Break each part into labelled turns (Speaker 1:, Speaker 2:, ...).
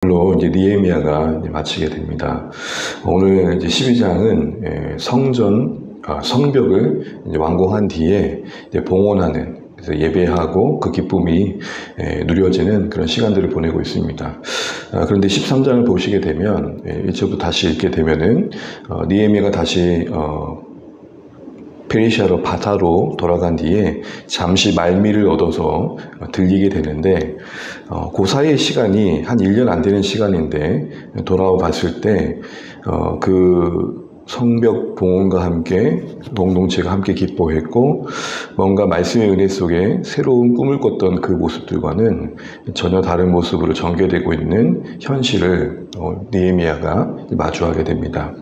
Speaker 1: 로 이제 느헤미야가 마치게 됩니다. 오늘 이제 12장은 성벽을 이제 완공한 뒤에 이제 봉헌하는, 그래서 예배하고 그 기쁨이 누려지는 그런 시간들을 보내고 있습니다. 그런데 13장을 보시게 되면, 이제부터 다시 읽게 되면은 느헤미야가 다시 페르시아로 바타로 돌아간 뒤에 잠시 말미를 얻어서 들리게 되는데, 그 사이의 시간이 한 1년 안 되는 시간인데 돌아와 봤을 때 그 성벽 봉헌과 함께 공동체가 함께 기뻐했고, 뭔가 말씀의 은혜 속에 새로운 꿈을 꿨던 그 모습들과는 전혀 다른 모습으로 전개되고 있는 현실을 느헤미야가 마주하게 됩니다.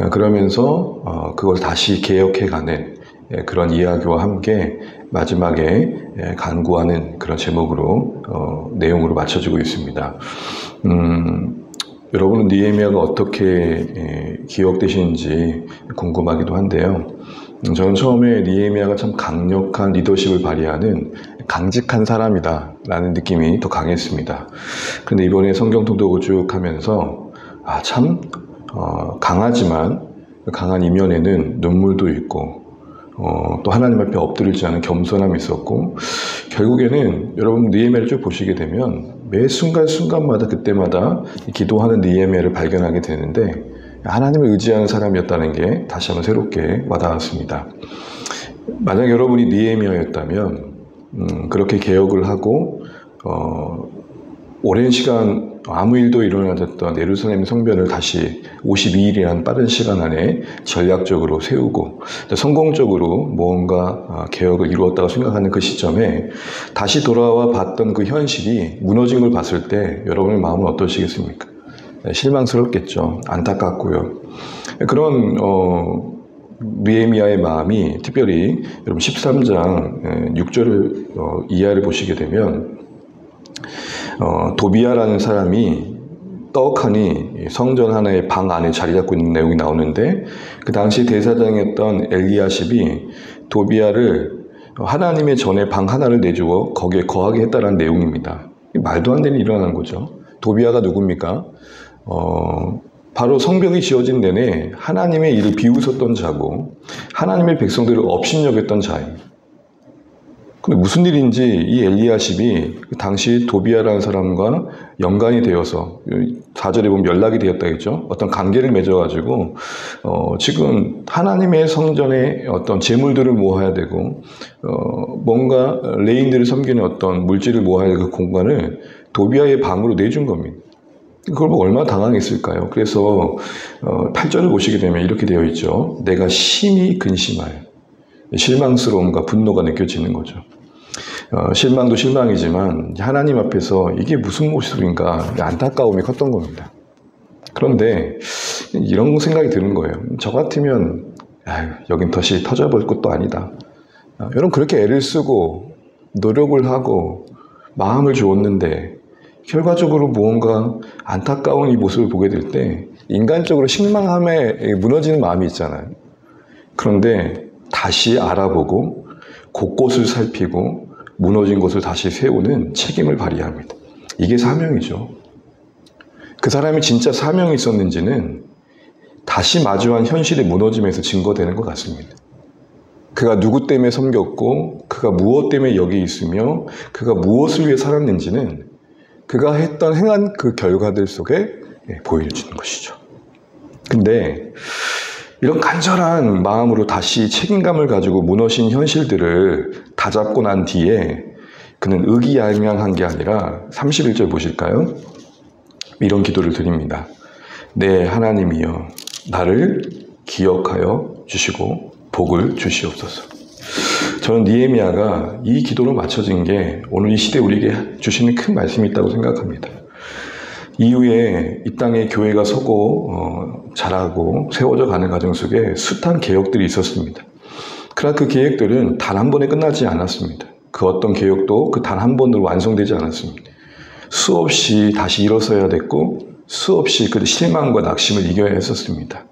Speaker 1: 그러면서 그걸 다시 개혁해가는 그런 이야기와 함께 마지막에 간구하는 그런 제목으로 내용으로 맞춰지고 있습니다. 여러분은 느헤미야가 어떻게 기억되시는지 궁금하기도 한데요. 저는 처음에 느헤미야가 참 강력한 리더십을 발휘하는 강직한 사람이다 라는 느낌이 더 강했습니다. 그런데 이번에 성경 통독을 쭉 하면서 참 강하지만 강한 이면에는 눈물도 있고, 또 하나님 앞에 엎드리지 않은 겸손함이 있었고, 결국에는 여러분 느헤미야를 쭉 보시게 되면 매 순간순간마다 그때마다 기도하는 느헤미야를 발견하게 되는데, 하나님을 의지하는 사람이었다는 게 다시 한번 새롭게 와닿았습니다. 만약 여러분이 느헤미야였다면 그렇게 개혁을 하고 오랜 시간 아무 일도 일어나졌던 예루살렘 성전을 다시 52일이라는 빠른 시간 안에 전략적으로 세우고 성공적으로 뭔가 개혁을 이루었다고 생각하는 그 시점에 다시 돌아와 봤던 그 현실이 무너진 걸 봤을 때 여러분의 마음은 어떠시겠습니까? 실망스럽겠죠. 안타깝고요. 그런 느헤미야의 마음이 특별히 여러분 13장 6절을 이하를 보시게 되면 도비야라는 사람이 떡하니 성전 하나의 방 안에 자리 잡고 있는 내용이 나오는데, 그 당시 대사장이었던 엘리야십이 도비야를 하나님의 전에 방 하나를 내주어 거기에 거하게 했다는 내용입니다. 말도 안 되는 일이 일어난 거죠. 도비야가 누굽니까? 바로 성벽이 지어진 내내 하나님의 일을 비웃었던 자고 하나님의 백성들을 업신여겼던 자입니다. 근데 무슨 일인지 이 엘리야십이 당시 도비야라는 사람과 연관이 되어서 4절에 보면 연락이 되었다 했죠. 어떤 관계를 맺어가지고 지금 하나님의 성전에 어떤 재물들을 모아야 되고 뭔가 레인들을 섬기는 어떤 물질을 모아야 될 그 공간을 도비야의 방으로 내준 겁니다. 그걸 보고 얼마나 당황했을까요? 그래서 8절을 보시게 되면 이렇게 되어 있죠. 내가 심히 근심하여. 실망스러움과 분노가 느껴지는 거죠. 실망도 실망이지만 하나님 앞에서 이게 무슨 모습인가 안타까움이 컸던 겁니다. 그런데 이런 생각이 드는 거예요. 저 같으면 여긴 덫이 터져버릴 것도 아니다. 여러분 그렇게 애를 쓰고 노력을 하고 마음을 주었는데 결과적으로 무언가 안타까운 이 모습을 보게 될 때 인간적으로 실망함에 무너지는 마음이 있잖아요. 그런데 다시 알아보고 곳곳을 살피고 무너진 곳을 다시 세우는 책임을 발휘합니다. 이게 사명이죠. 그 사람이 진짜 사명이 있었는지는 다시 마주한 현실의 무너짐에서 증거되는 것 같습니다. 그가 누구 때문에 섬겼고 그가 무엇 때문에 여기 있으며 그가 무엇을 위해 살았는지는 그가 행한 그 결과들 속에 보여주는 것이죠. 근데 이런 간절한 마음으로 다시 책임감을 가지고 무너진 현실들을 다잡고 난 뒤에 그는 의기양양한 게 아니라 31절 보실까요? 이런 기도를 드립니다. 내 하나님이여 나를 기억하여 주시고 복을 주시옵소서. 저는 느헤미야가 이 기도로 맞춰진 게 오늘 이 시대에 우리에게 주시는 큰 말씀이 있다고 생각합니다. 이후에 이 땅에 교회가 서고 자라고 세워져 가는 과정 속에 숱한 개혁들이 있었습니다. 그러나 그 계획들은 단 한 번에 끝나지 않았습니다. 그 어떤 개혁도 그 단 한 번으로 완성되지 않았습니다. 수없이 다시 일어서야 됐고 수없이 그 실망과 낙심을 이겨야 했었습니다.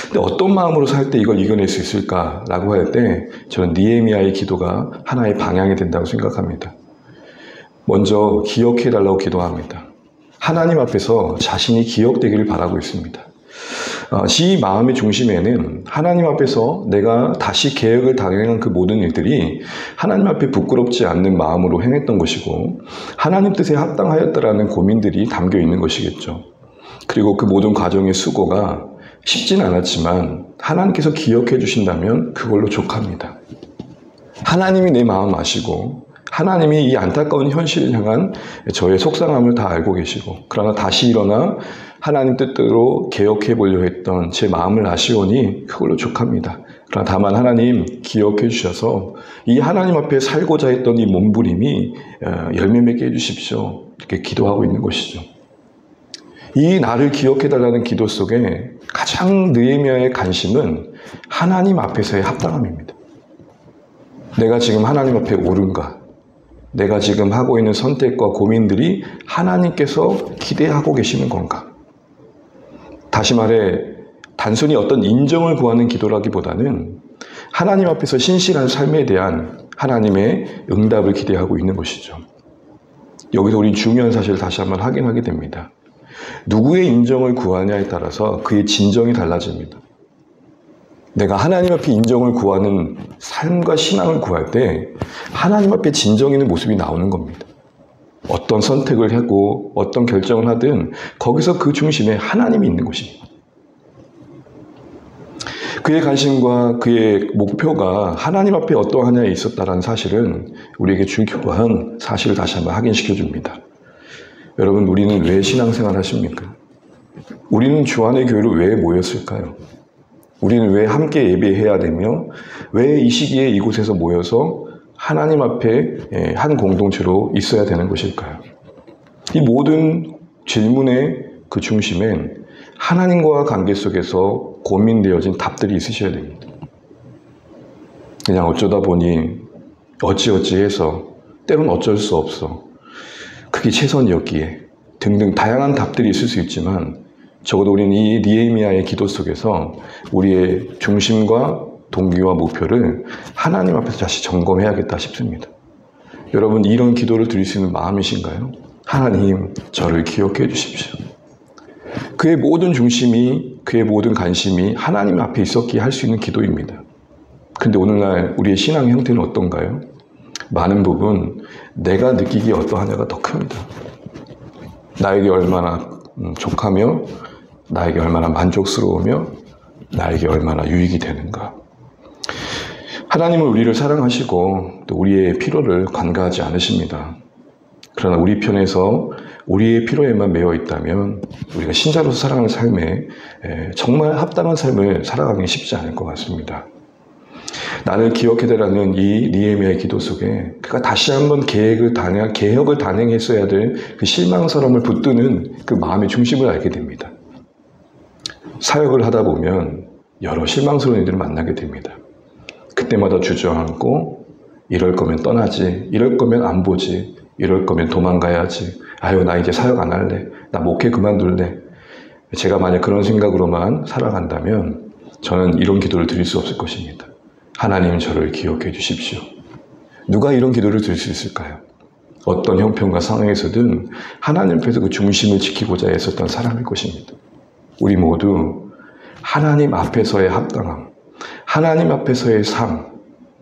Speaker 1: 근데 어떤 마음으로 살 때 이걸 이겨낼 수 있을까라고 할 때 저는 느헤미야의 기도가 하나의 방향이 된다고 생각합니다. 먼저 기억해달라고 기도합니다. 하나님 앞에서 자신이 기억되기를 바라고 있습니다. 이 마음의 중심에는 하나님 앞에서 내가 다시 개혁을 당행한 그 모든 일들이 하나님 앞에 부끄럽지 않는 마음으로 행했던 것이고 하나님 뜻에 합당하였다라는 고민들이 담겨 있는 것이겠죠. 그리고 그 모든 과정의 수고가 쉽진 않았지만 하나님께서 기억해 주신다면 그걸로 족합니다. 하나님이 내 마음 아시고 하나님이 이 안타까운 현실을 향한 저의 속상함을 다 알고 계시고 그러나 다시 일어나 하나님 뜻대로 개혁해 보려 했던 제 마음을 아시오니 그걸로 족합니다. 그러나 다만 하나님 기억해 주셔서 이 하나님 앞에 살고자 했던 이 몸부림이 열매 맺게 해주십시오. 이렇게 기도하고 있는 것이죠. 이 나를 기억해 달라는 기도 속에 가장 느헤미야의 관심은 하나님 앞에서의 합당함입니다. 내가 지금 하나님 앞에 옳은가? 내가 지금 하고 있는 선택과 고민들이 하나님께서 기대하고 계시는 건가? 다시 말해 단순히 어떤 인정을 구하는 기도라기보다는 하나님 앞에서 신실한 삶에 대한 하나님의 응답을 기대하고 있는 것이죠. 여기서 우리 중요한 사실을 다시 한번 확인하게 됩니다. 누구의 인정을 구하냐에 따라서 그의 진정이 달라집니다. 내가 하나님 앞에 인정을 구하는 삶과 신앙을 구할 때 하나님 앞에 진정 있는 모습이 나오는 겁니다. 어떤 선택을 하고 어떤 결정을 하든 거기서 그 중심에 하나님이 있는 것입니다. 그의 관심과 그의 목표가 하나님 앞에 어떠하냐에 있었다는 사실은 우리에게 중요한 사실을 다시 한번 확인시켜 줍니다. 여러분, 우리는 왜 신앙생활 하십니까? 우리는 주안의 교회로 왜 모였을까요? 우리는 왜 함께 예배해야 되며 왜 이 시기에 이곳에서 모여서 하나님 앞에 한 공동체로 있어야 되는 것일까요? 이 모든 질문의 그 중심엔 하나님과의 관계 속에서 고민되어진 답들이 있으셔야 됩니다. 그냥 어쩌다 보니 어찌어찌해서 때론 어쩔 수 없어 그게 최선이었기에 등등 다양한 답들이 있을 수 있지만 적어도 우리는 이 느헤미야의 기도 속에서 우리의 중심과 동기와 목표를 하나님 앞에서 다시 점검해야겠다 싶습니다. 여러분, 이런 기도를 드릴 수 있는 마음이신가요? 하나님, 저를 기억해 주십시오. 그의 모든 중심이, 그의 모든 관심이 하나님 앞에 있었기에 할 수 있는 기도입니다. 그런데 오늘날 우리의 신앙의 형태는 어떤가요? 많은 부분 내가 느끼기에 어떠하냐가 더 큽니다. 나에게 얼마나 족하며 나에게 얼마나 만족스러우며 나에게 얼마나 유익이 되는가. 하나님은 우리를 사랑하시고 또 우리의 필요를 관가하지 않으십니다. 그러나 우리 편에서 우리의 필요에만 매여 있다면 우리가 신자로서 살아가는 삶에 정말 합당한 삶을 살아가기 쉽지 않을 것 같습니다. 나를 기억해달라는 이 느헤미야의 기도 속에 그가 다시 한번 개혁을 단행했어야 될 그 실망스러움을 붙드는 그 마음의 중심을 알게 됩니다. 사역을 하다 보면 여러 실망스러운 일들을 만나게 됩니다. 그때마다 주저앉고 이럴 거면 떠나지, 이럴 거면 안 보지, 이럴 거면 도망가야지, 아유 나 이제 사역 안 할래, 나 목회 그만둘래. 제가 만약 그런 생각으로만 살아간다면 저는 이런 기도를 드릴 수 없을 것입니다. 하나님, 저를 기억해 주십시오. 누가 이런 기도를 드릴 수 있을까요? 어떤 형편과 상황에서든 하나님 앞에서 그 중심을 지키고자 했었던 사람일 것입니다. 우리 모두 하나님 앞에서의 합당함, 하나님 앞에서의 삶,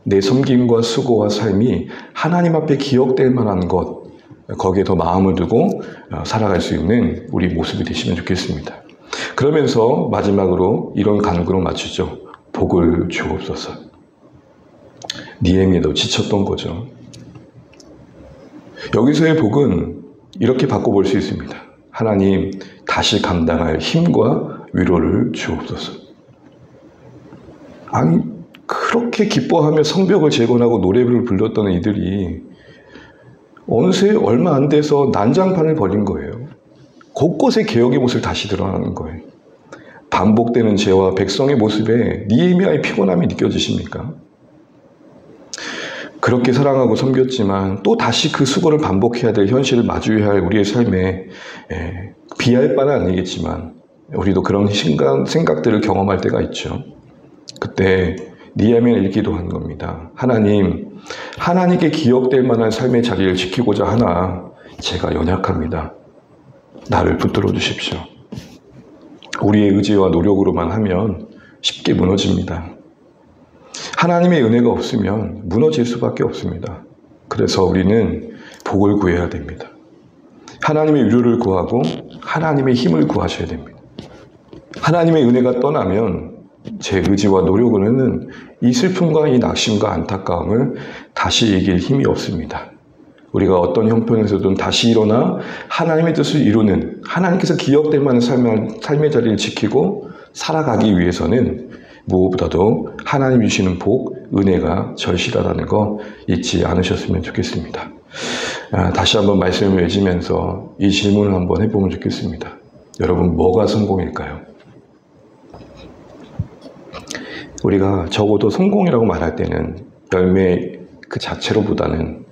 Speaker 1: 내 섬김과 수고와 삶이 하나님 앞에 기억될 만한 것, 거기에 더 마음을 두고 살아갈 수 있는 우리 모습이 되시면 좋겠습니다. 그러면서 마지막으로 이런 간구로 맞추죠. 복을 주옵소서. 느헤미야도 지쳤던 거죠. 여기서의 복은 이렇게 바꿔볼 수 있습니다. 하나님, 다시 감당할 힘과 위로를 주옵소서. 아니, 그렇게 기뻐하며 성벽을 재건하고 노래를 불렀던 이들이 어느새 얼마 안 돼서 난장판을 벌인 거예요. 곳곳에 개혁의 모습을 다시 드러나는 거예요. 반복되는 죄와 백성의 모습에 느헤미야의 피곤함이 느껴지십니까? 그렇게 사랑하고 섬겼지만 또 다시 그 수고를 반복해야 될 현실을 마주해야 할 우리의 삶에 비할 바는 아니겠지만 우리도 그런 생각들을 경험할 때가 있죠. 그때 느헤미야는 이렇게 기도한 겁니다. 하나님, 하나님께 기억될 만한 삶의 자리를 지키고자 하나 제가 연약합니다. 나를 붙들어 주십시오. 우리의 의지와 노력으로만 하면 쉽게 무너집니다. 하나님의 은혜가 없으면 무너질 수밖에 없습니다. 그래서 우리는 복을 구해야 됩니다. 하나님의 위로를 구하고 하나님의 힘을 구하셔야 됩니다. 하나님의 은혜가 떠나면 제 의지와 노력으로는 이 슬픔과 이 낙심과 안타까움을 다시 이길 힘이 없습니다. 우리가 어떤 형편에서든 다시 일어나 하나님의 뜻을 이루는, 하나님께서 기억될 만한 삶의 자리를 지키고 살아가기 위해서는 무엇보다도 하나님 주시는 복, 은혜가 절실하다는 거 잊지 않으셨으면 좋겠습니다. 다시 한번 말씀을 맺으면서 이 질문을 한번 해보면 좋겠습니다. 여러분, 뭐가 성공일까요? 우리가 적어도 성공이라고 말할 때는 열매 그 자체로보다는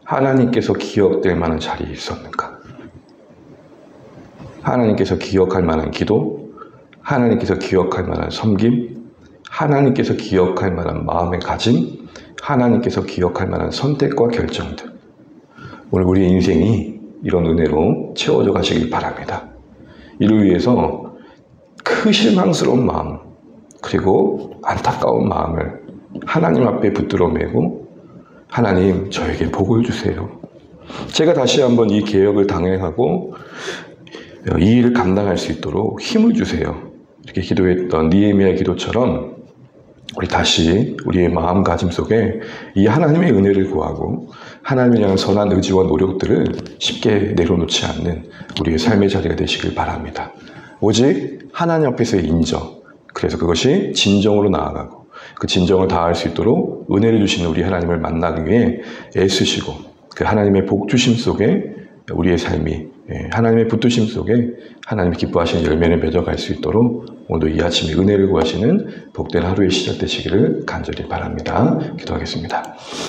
Speaker 1: 하나님께서 기억될 만한 자리에 있었는가? 하나님께서 기억할 만한 기도, 하나님께서 기억할 만한 섬김, 하나님께서 기억할 만한 마음의 가짐, 하나님께서 기억할 만한 선택과 결정들. 오늘 우리 인생이 이런 은혜로 채워져 가시길 바랍니다. 이를 위해서 그 실망스러운 마음, 그리고 안타까운 마음을 하나님 앞에 붙들어 매고 하나님, 저에게 복을 주세요. 제가 다시 한번 이 개혁을 당행하고 이 일을 감당할 수 있도록 힘을 주세요. 이렇게 기도했던 느헤미야 기도처럼 우리 다시 우리의 마음가짐 속에 이 하나님의 은혜를 구하고 하나님을 향한 선한 의지와 노력들을 쉽게 내려놓지 않는 우리의 삶의 자리가 되시길 바랍니다. 오직 하나님 앞에서의 인정, 그래서 그것이 진정으로 나아가고 그 진정을 다할 수 있도록 은혜를 주시는 우리 하나님을 만나기 위해 애쓰시고 그 하나님의 복 주심 속에 우리의 삶이 하나님의 붙드심 속에 하나님이 기뻐하시는 열매를 맺어갈 수 있도록 오늘도 이 아침에 은혜를 구하시는 복된 하루의 시작 되시기를 간절히 바랍니다. 기도하겠습니다.